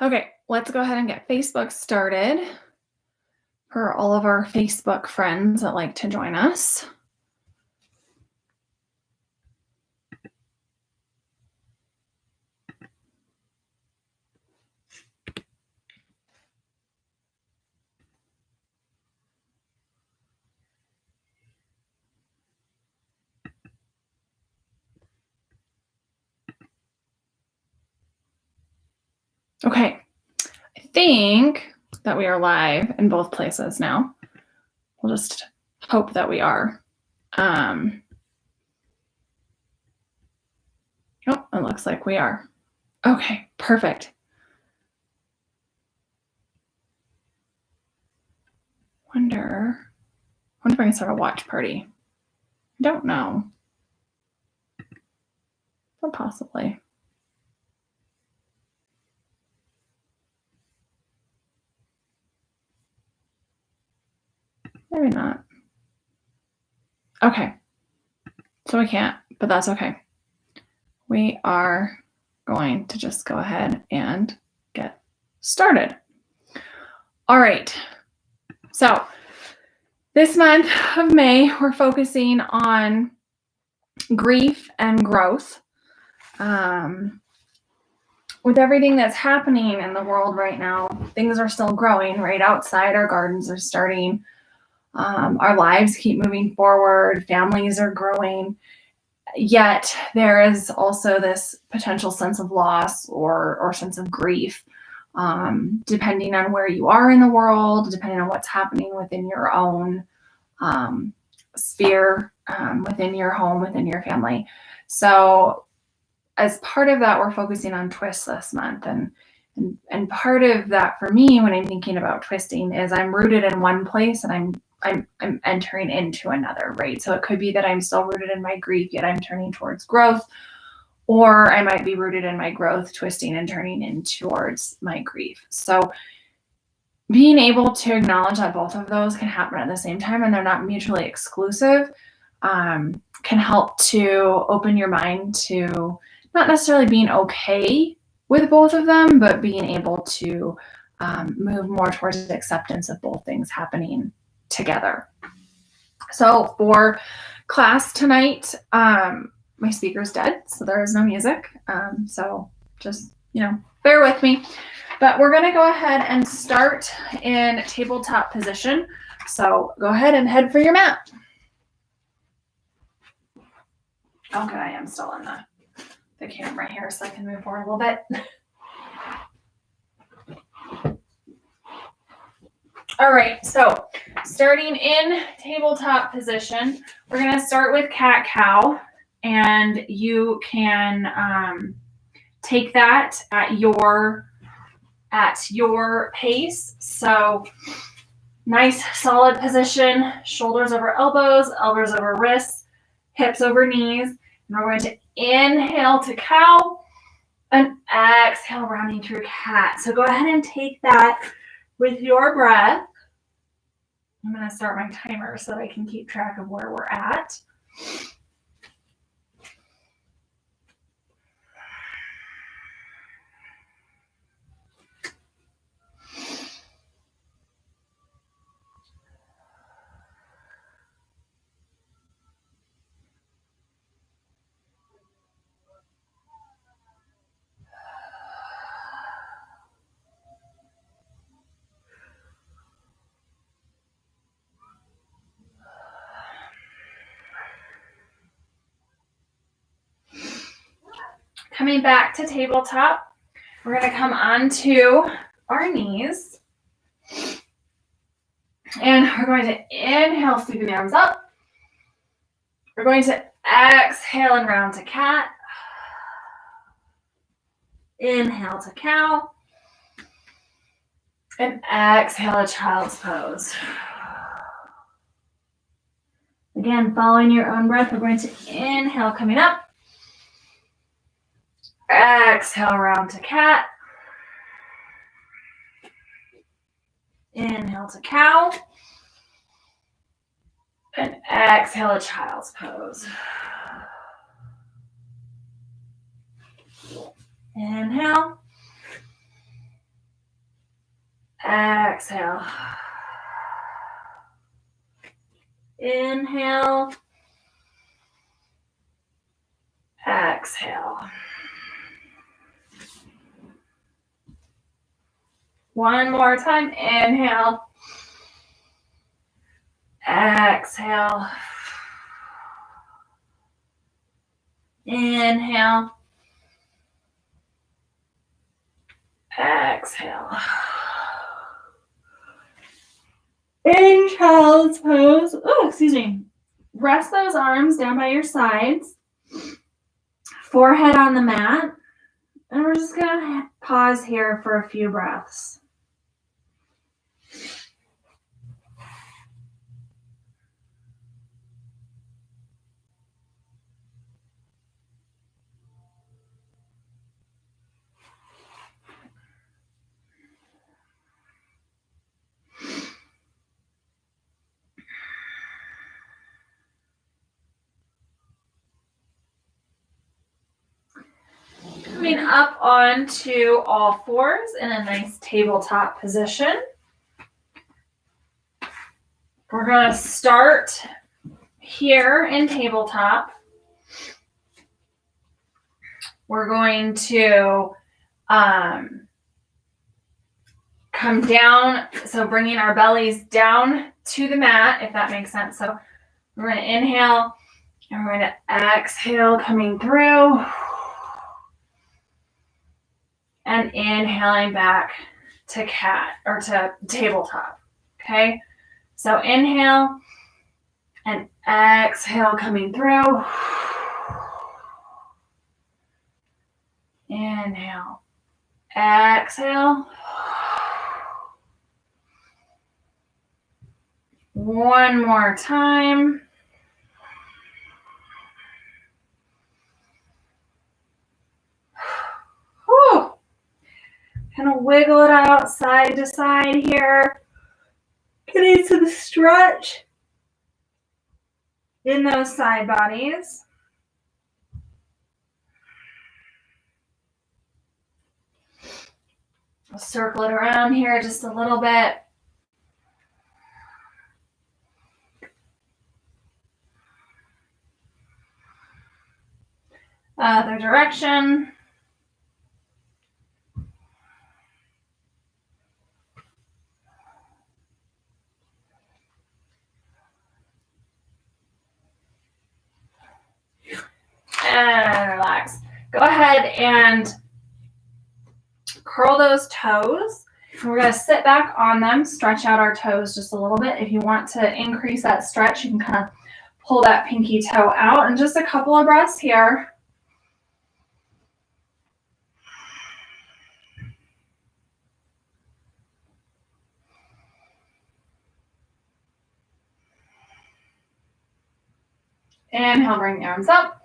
Okay, let's go ahead and get Facebook started for all of our Facebook friends that like to join us. Okay, I think that we are live in both places now. We'll just hope that we are. Oh, it looks like we are. Okay, perfect. Wonder if I can start a watch party. I don't know. But possibly. Maybe not. Okay. So we can't, but that's okay. We are going to just go ahead and get started. All right. So this month of May, we're focusing on grief and growth. With everything that's happening in the world right now, things are still growing right outside. Our gardens are starting. Our lives keep moving forward. Families are growing. Yet there is also this potential sense of loss or sense of grief, depending on where you are in the world, depending on what's happening within your own sphere, within your home, within your family. So as part of that, we're focusing on twists this month. And part of that for me, when I'm thinking about twisting, is I'm rooted in one place and I'm entering into another, right? So it could be that I'm still rooted in my grief, yet I'm turning towards growth, or I might be rooted in my growth, twisting and turning in towards my grief. So being able to acknowledge that both of those can happen at the same time and they're not mutually exclusive can help to open your mind to not necessarily being okay with both of them, but being able to move more towards the acceptance of both things happening together. So for class tonight, my speaker's dead, so there is no music. So just, bear with me. But we're going to go ahead and start in tabletop position. So go ahead and head for your mat. Okay, I am still in the camera here, so I can move forward a little bit. All right, so starting in tabletop position, we're going to start with cat-cow, and you can take that at your pace. So nice solid position, shoulders over elbows, elbows over wrists, hips over knees. And we're going to inhale to cow and exhale, rounding through cat. So go ahead and take that with your breath. I'm going to start my timer so that I can keep track of where we're at. Coming back to tabletop, we're going to come onto our knees. And we're going to inhale, sweeping the arms up. We're going to exhale and round to cat. Inhale to cow. And exhale to child's pose. Again, following your own breath, we're going to inhale, coming up. Exhale, round to cat. Inhale to cow. And exhale to child's pose. Inhale. exhale. Inhale. Exhale. One more time. Inhale. Exhale. Inhale. Exhale. In child's pose. Oh, excuse me. Rest those arms down by your sides. Forehead on the mat. And we're just going to pause here for a few breaths. Coming up onto all fours in a nice tabletop position. We're going to start here in tabletop. We're going to come down, so bringing our bellies down to the mat, if that makes sense. So we're going to inhale, and we're going to exhale, coming through. And inhaling back to cat or to tabletop. Okay. So inhale and exhale, coming through. Inhale. Exhale. One more time. Whew. Kind of wiggle it out side to side here. Getting to the stretch in those side bodies. I'll circle it around here just a little bit. Other direction. And relax. Go ahead and curl those toes. We're going to sit back on them, stretch out our toes just a little bit. If you want to increase that stretch, you can kind of pull that pinky toe out. And just a couple of breaths here. Inhale, bring the arms up.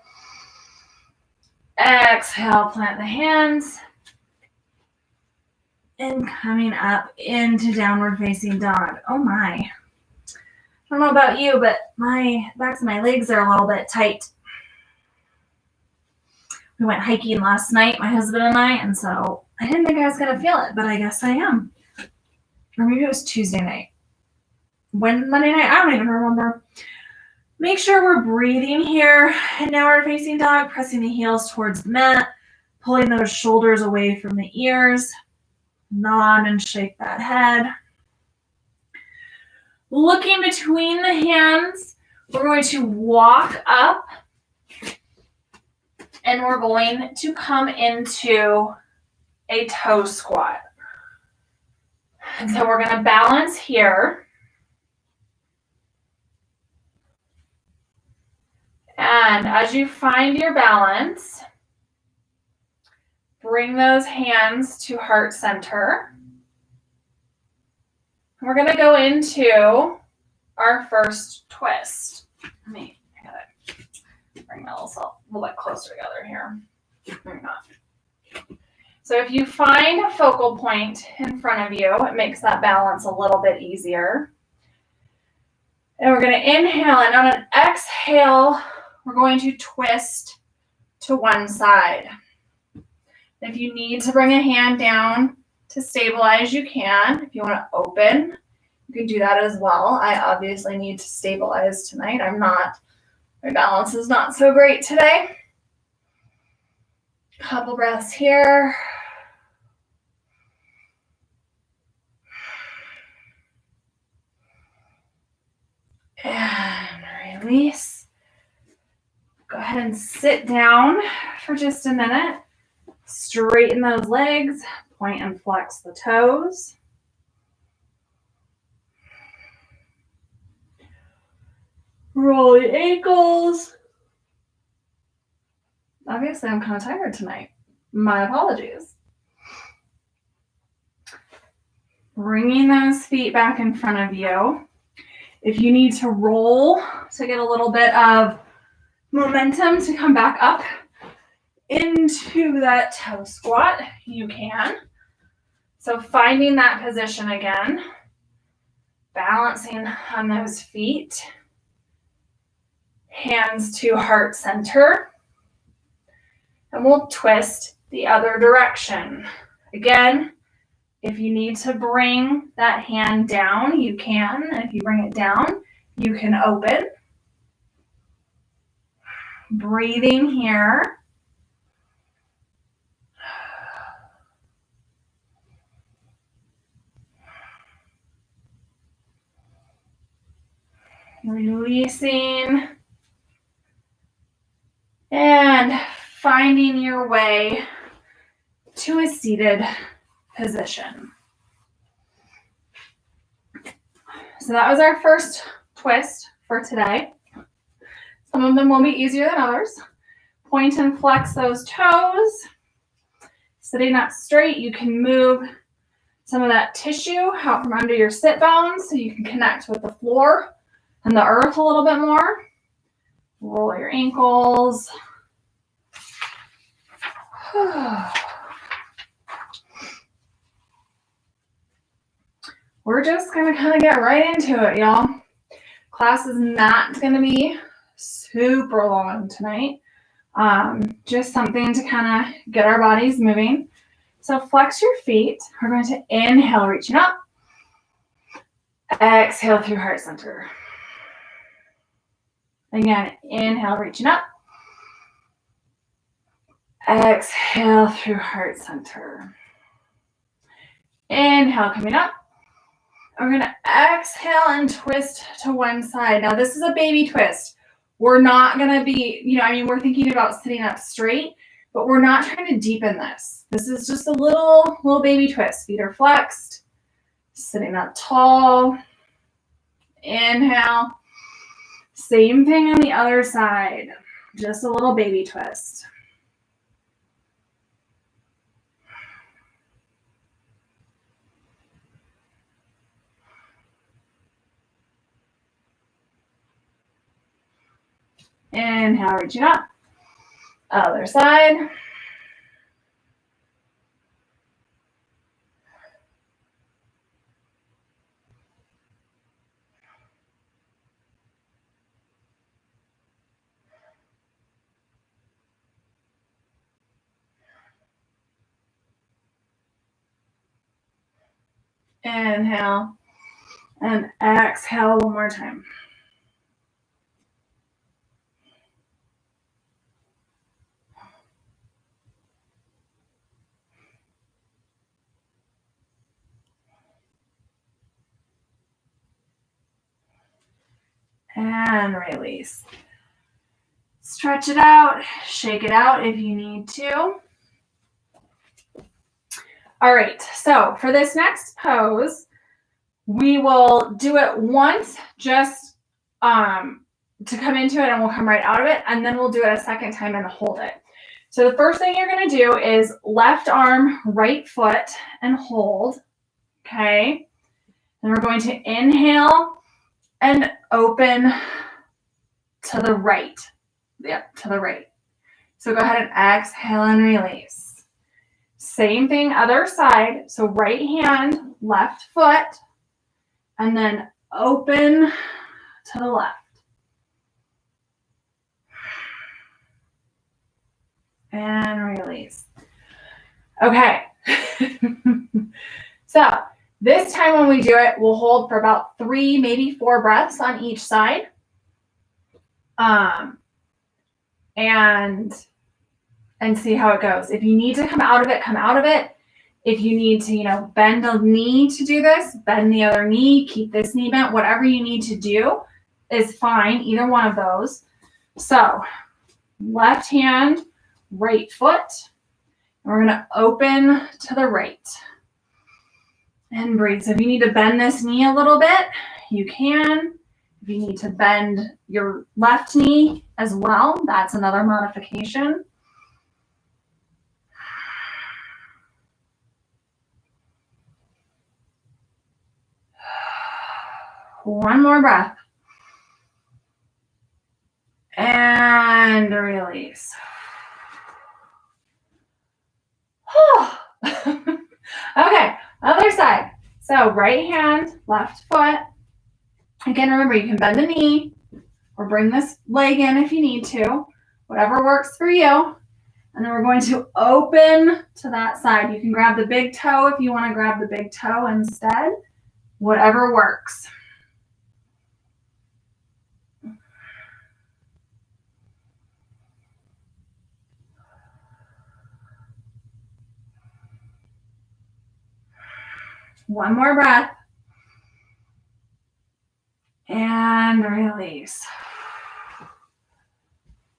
Exhale, plant the hands. And coming up into downward facing dog. Oh my. I don't know about you, but my backs of my legs are a little bit tight. We went hiking last night, my husband and I, and so I didn't think I was going to feel it, but I guess I am. Or maybe it was Tuesday night. Monday night? I don't even remember. Make sure we're breathing here. And now we're facing dog, pressing the heels towards the mat, pulling those shoulders away from the ears. Nod and shake that head. Looking between the hands, we're going to walk up and we're going to come into a toe squat. And so we're going to balance here. And as you find your balance, bring those hands to heart center. We're going to go into our first twist. I gotta bring my little self a little bit closer together here. Maybe not. So if you find a focal point in front of you, it makes that balance a little bit easier. And we're going to inhale, and on an exhale, we're going to twist to one side. If you need to bring a hand down To stabilize, you can. If you want to open, you can do that as well. I obviously need to stabilize tonight. My balance is not so great today. Couple breaths here. And release. Go ahead and sit down for just a minute. Straighten those legs, point and flex the toes. Roll the ankles. Obviously, I'm kind of tired tonight. My apologies. Bringing those feet back in front of you. If you need to roll to get a little bit of momentum to come back up into that toe squat, you can. So finding that position again, balancing on those feet, hands to heart center, and we'll twist the other direction. Again, if you need to bring that hand down, you can. If you bring it down, you can open. Breathing here. Releasing. And finding your way to a seated position. So that was our first twist for today. Some of them will be easier than others. Point and flex those toes. Sitting up straight, you can move some of that tissue out from under your sit bones so you can connect with the floor and the earth a little bit more. Roll your ankles. We're just going to kind of get right into it, y'all. Class is not going to be super long tonight. Just something to kind of get our bodies moving. So flex your feet. We're going to inhale, reaching up. Exhale through heart center. Again, inhale, reaching up. Exhale through heart center. Inhale, coming up. We're going to exhale and twist to one side. Now, this is a baby twist. We're not going to be, we're thinking about sitting up straight, but we're not trying to deepen this. This is just a little baby twist. Feet are flexed, sitting up tall. Inhale. Same thing on the other side. Just a little baby twist. Inhale, reaching up. Other side. Inhale and exhale one more time. And release. Stretch it out, shake it out if you need to. All right, so for this next pose, we will do it once just to come into it, and we'll come right out of it, and then we'll do it a second time and hold it. So the first thing you're going to do is left arm, right foot, and hold, okay? And we're going to inhale and open to the right. Yep, to the right. So go ahead and exhale and release. Same thing, other side. So right hand, left foot, and then open to the left. And release. Okay. So this time when we do it, we'll hold for about 3, maybe 4 breaths on each side. And see how it goes. If you need to come out of it, come out of it. If you need to, bend a knee to do this, bend the other knee, keep this knee bent, whatever you need to do is fine, either one of those. So left hand, right foot. We're going to open to the right and breathe. So if you need to bend this knee a little bit, you can. If you need to bend your left knee as well, that's another modification. One more breath. And release. Okay, other side. So right hand, left foot. Again, remember, you can bend the knee or bring this leg in if you need to, whatever works for you. And then we're going to open to that side. You can grab the big toe if you want to grab the big toe instead, whatever works. One more breath. And release.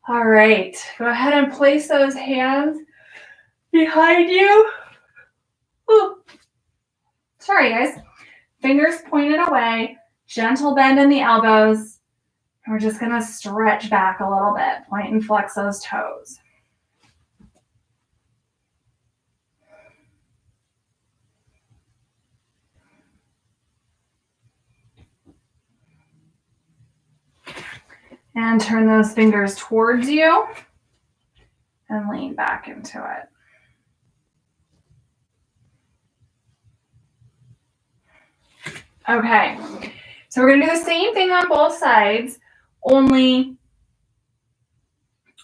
All right, go ahead and place those hands behind you. Ooh. Sorry, guys. Fingers pointed away, gentle bend in the elbows. And we're just going to stretch back a little bit, point and flex those toes. And turn those fingers towards you and lean back into it. Okay, so we're going to do the same thing on both sides, only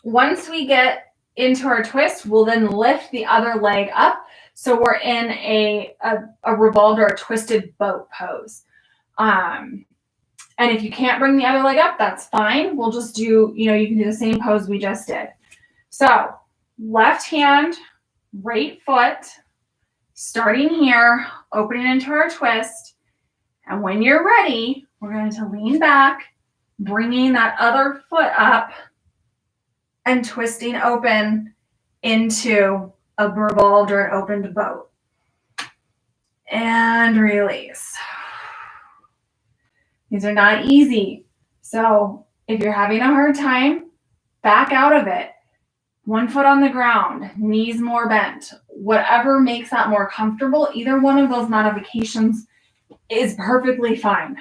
once we get into our twist, we'll then lift the other leg up. So we're in a revolved or a twisted boat pose. And if you can't bring the other leg up, that's fine. We'll just do, you can do the same pose we just did. So left hand, right foot, starting here, opening into our twist. And when you're ready, we're going to lean back, bringing that other foot up and twisting open into a revolved or an opened boat. And release. These are not easy. So if you're having a hard time, back out of it. One foot on the ground, knees more bent, whatever makes that more comfortable. Either one of those modifications is perfectly fine.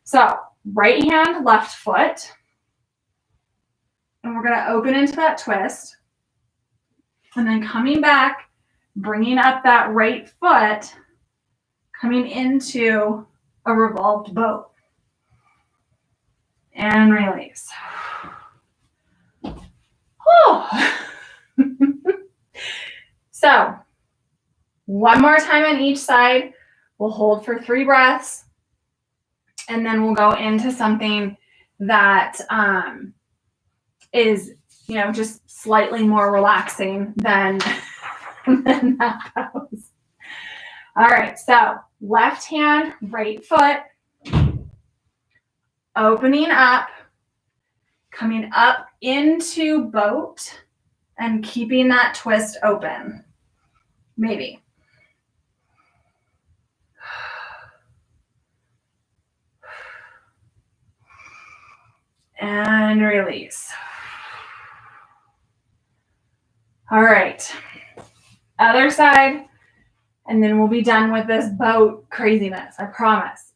So right hand, left foot. And we're going to open into that twist. And then coming back, bringing up that right foot, coming into a revolved boat. And release. So one more time on each side. We'll hold for 3 breaths. And then we'll go into something that is, just slightly more relaxing than that pose. All right, so left hand, right foot, opening up, coming up into boat, and keeping that twist open. Maybe. And release. All right, other side, and then we'll be done with this boat craziness, I promise.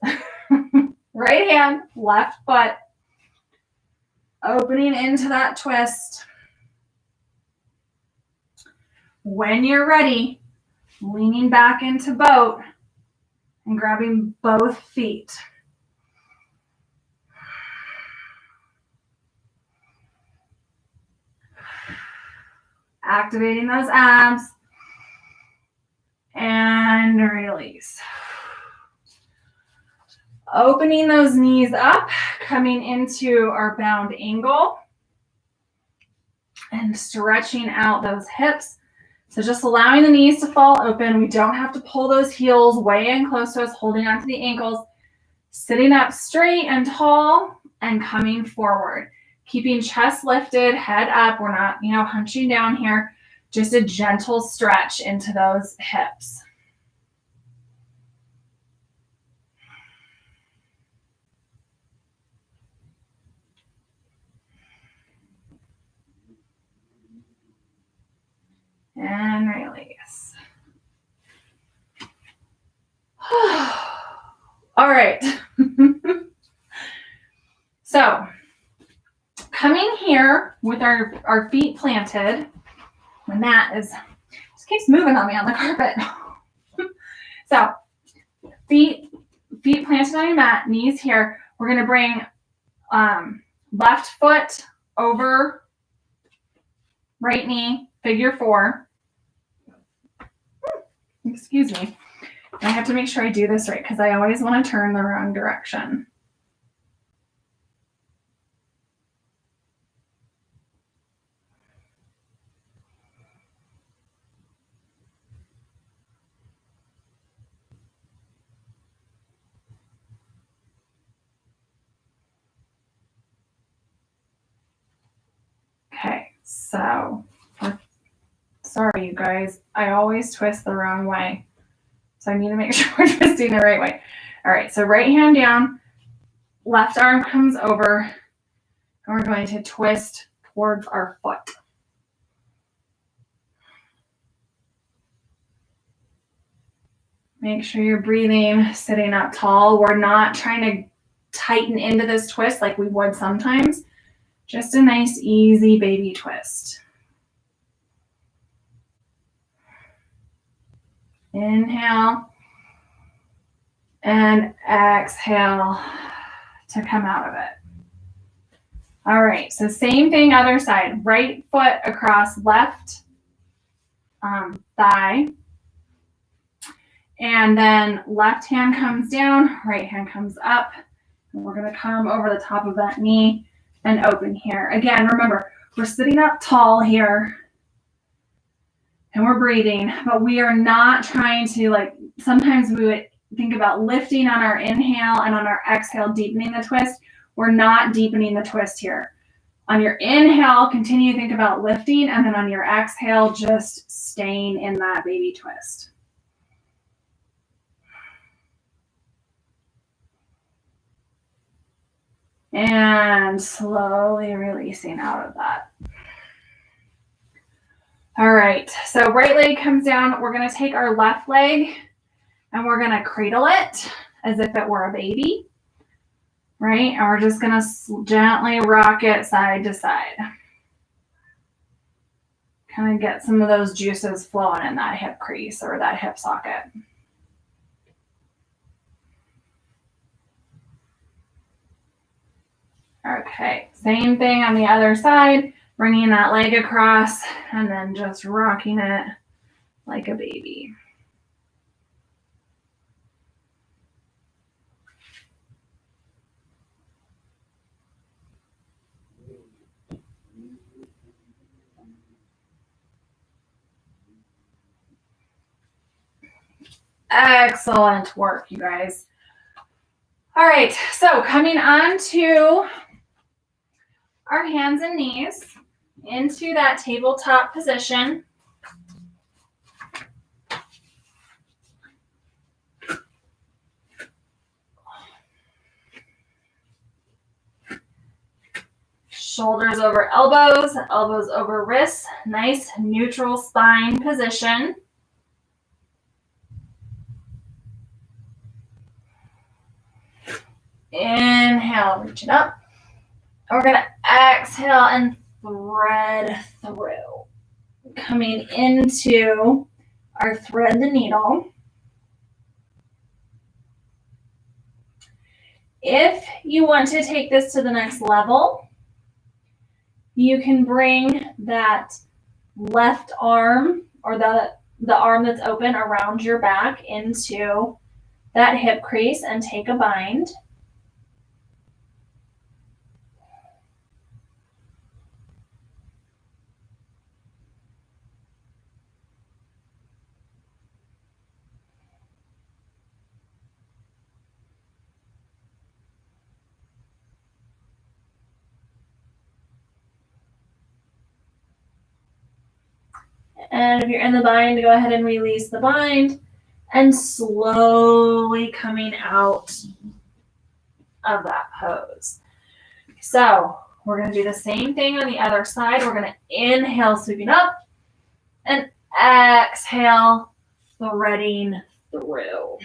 Right hand, left foot, opening into that twist. When you're ready, leaning back into boat and grabbing both feet. Activating those abs and release. Opening those knees up, coming into our bound angle and stretching out those hips. So just allowing the knees to fall open. We don't have to pull those heels way in close to us, holding onto the ankles, sitting up straight and tall and coming forward. Keeping chest lifted, head up. We're not, hunching down here. Just a gentle stretch into those hips. And release. All right. So coming here with our feet planted, my mat just keeps moving on me on the carpet. So feet planted on your mat, knees here. We're going to bring left foot over right knee, figure 4. Excuse me. I have to make sure I do this right because I always want to turn the wrong direction. Okay, so sorry, you guys. I always twist the wrong way. So I need to make sure we're twisting the right way. All right, so right hand down, left arm comes over, and we're going to twist towards our foot. Make sure you're breathing, sitting up tall. We're not trying to tighten into this twist like we would sometimes. Just a nice, easy baby twist. Inhale and exhale to come out of it. All right, so same thing, other side. Right foot across left thigh. And then left hand comes down, right hand comes up. And we're going to come over the top of that knee and open here. Again, remember, we're sitting up tall here. And we're breathing, but we are not trying to, sometimes we would think about lifting on our inhale and on our exhale, deepening the twist. We're not deepening the twist here. On your inhale, continue to think about lifting, and then on your exhale, just staying in that baby twist. And slowly releasing out of that. All right, so right leg comes down. We're going to take our left leg and we're going to cradle it as if it were a baby, right? And we're just going to gently rock it side to side. Kind of get some of those juices flowing in that hip crease or that hip socket. Okay, same thing on the other side. Bringing that leg across and then just rocking it like a baby. Excellent work, you guys. All right, so coming on to our hands and knees into that tabletop position. Shoulders over elbows, elbows over wrists. Nice neutral spine position. Inhale, reach it up. We're going to exhale and thread through. Coming into our thread the needle. If you want to take this to the next level, you can bring that left arm or the the arm that's open around your back into that hip crease and take a bind. And if you're in the bind, go ahead and release the bind and slowly coming out of that pose. So we're going to do the same thing on the other side. We're going to inhale, sweeping up, and exhale, threading through.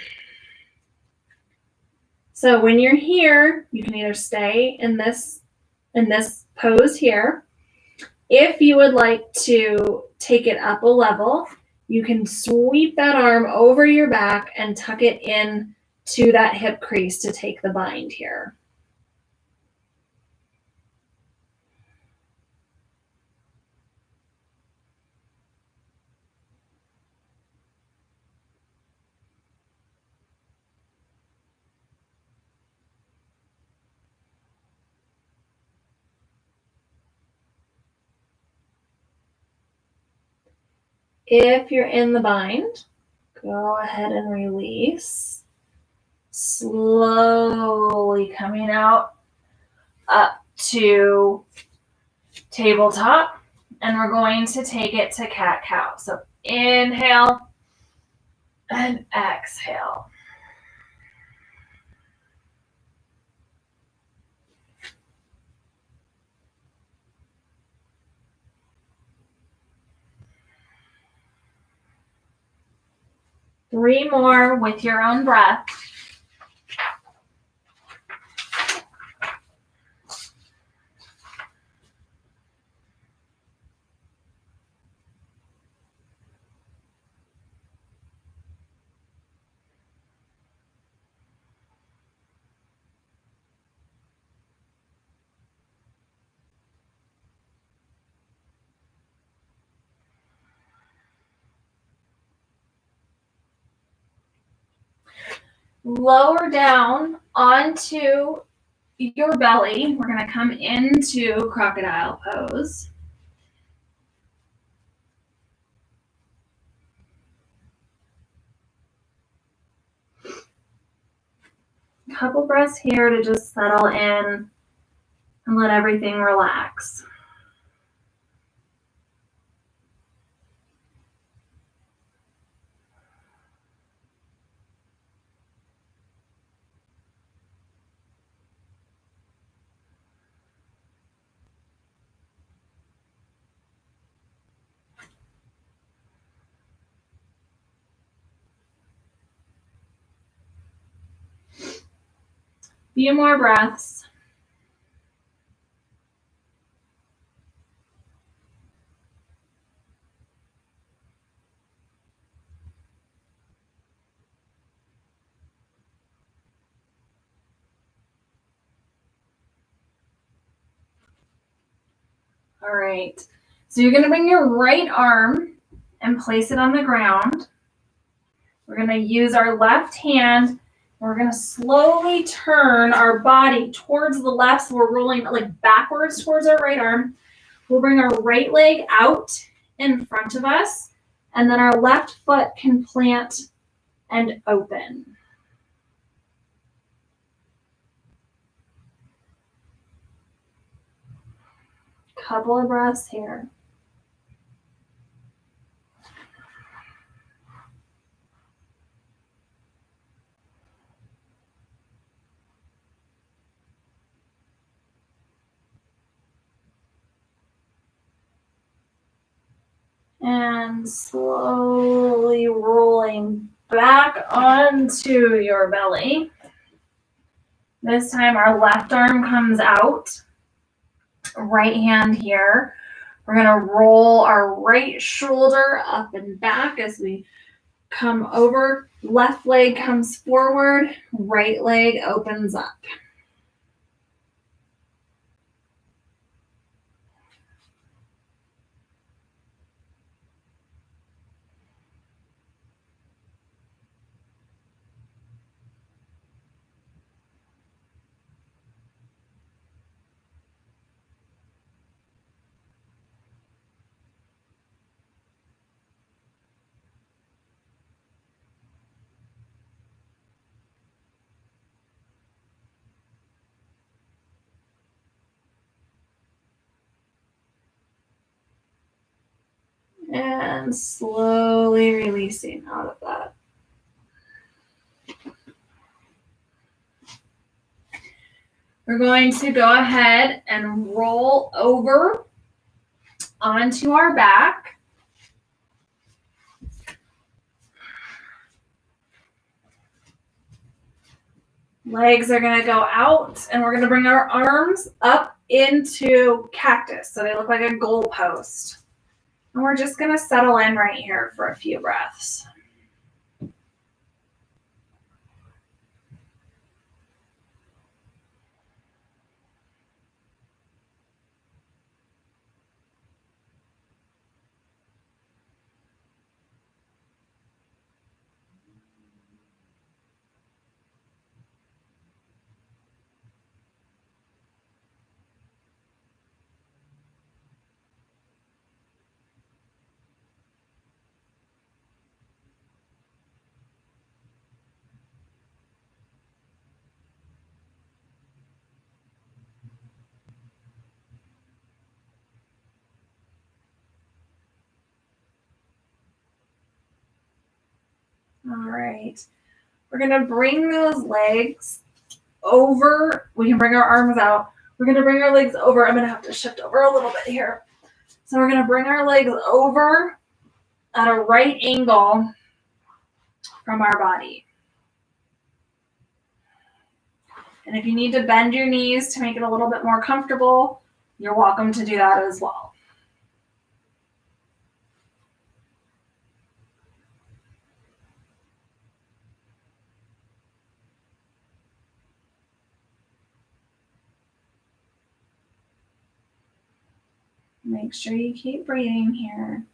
So when you're here, you can either stay in this pose here. If you would like to take it up a level, you can sweep that arm over your back and tuck it in to that hip crease to take the bind here. If you're in the bind, go ahead and release. Slowly coming out up to tabletop, and we're going to take it to cat-cow. So inhale and exhale. Three more with your own breath. Lower down onto your belly. We're going to come into crocodile pose. A couple breaths here to just settle in and let everything relax. Few more breaths. All right. So you're going to bring your right arm and place it on the ground. We're going to use our left hand. We're going to slowly turn our body towards the left. So we're rolling like backwards towards our right arm. We'll bring our right leg out in front of us, and then our left foot can plant and open. Couple of breaths here. And slowly rolling back onto your belly. This time our left arm comes out. Right hand here. We're going to roll our right shoulder up and back as we come over. Left leg comes forward. Right leg opens up. And slowly releasing out of that. We're going to go ahead and roll over onto our back. Legs are going to go out, and we're going to bring our arms up into cactus so they look like a goalpost. And we're just going to settle in right here for a few breaths. All right. We're going to bring those legs over. We can bring our arms out. We're going to bring our legs over. I'm going to have to shift over a little bit here. So we're going to bring our legs over at a right angle from our body. And if you need to bend your knees to make it a little bit more comfortable, you're welcome to do that as well. Make sure you keep breathing here.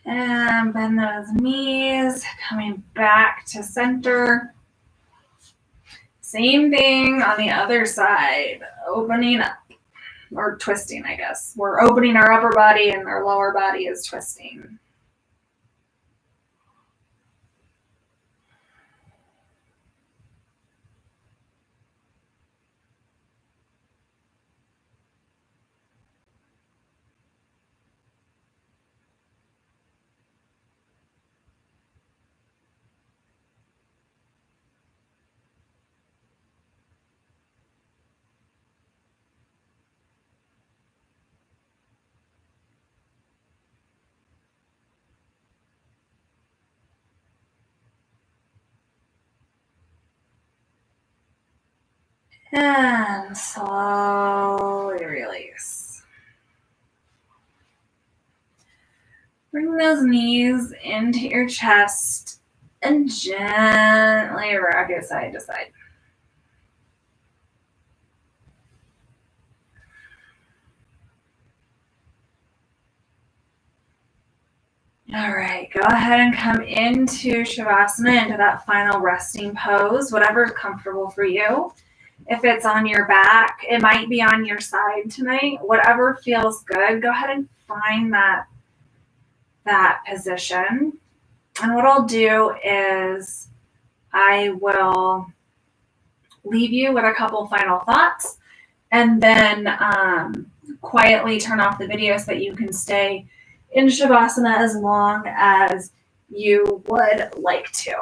And bend those knees, coming back to center. Same thing on the other side, opening up, or twisting, I guess. We're opening our upper body and our lower body is twisting. And slowly release. Bring those knees into your chest and gently rock it side to side. All right, go ahead and come into Shavasana, into that final resting pose, whatever's comfortable for you. If it's on your back, it might be on your side tonight. Whatever feels good, go ahead and find that position. And what I'll do is I will leave you with a couple final thoughts and then quietly turn off the video so that you can stay in Shavasana as long as you would like to.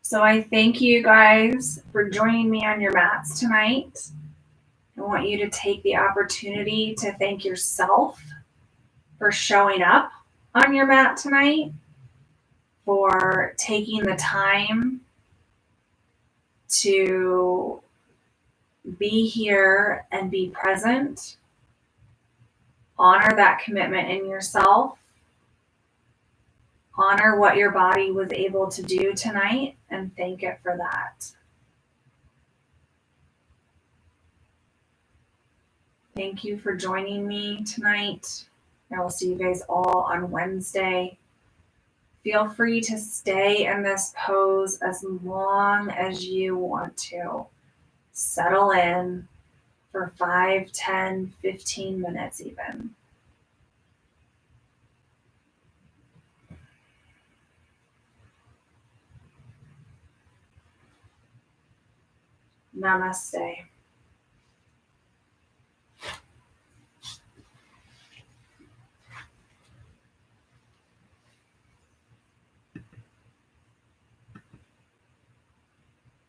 So I thank you guys for joining me on your mats tonight. I want you to take the opportunity to thank yourself for showing up on your mat tonight, for taking the time to be here and be present. Honor that commitment in yourself. Honor what your body was able to do tonight and thank it for that. Thank you for joining me tonight. I will see you guys all on Wednesday. Feel free to stay in this pose as long as you want to. Settle in for 5, 10, 15 minutes even. Namaste.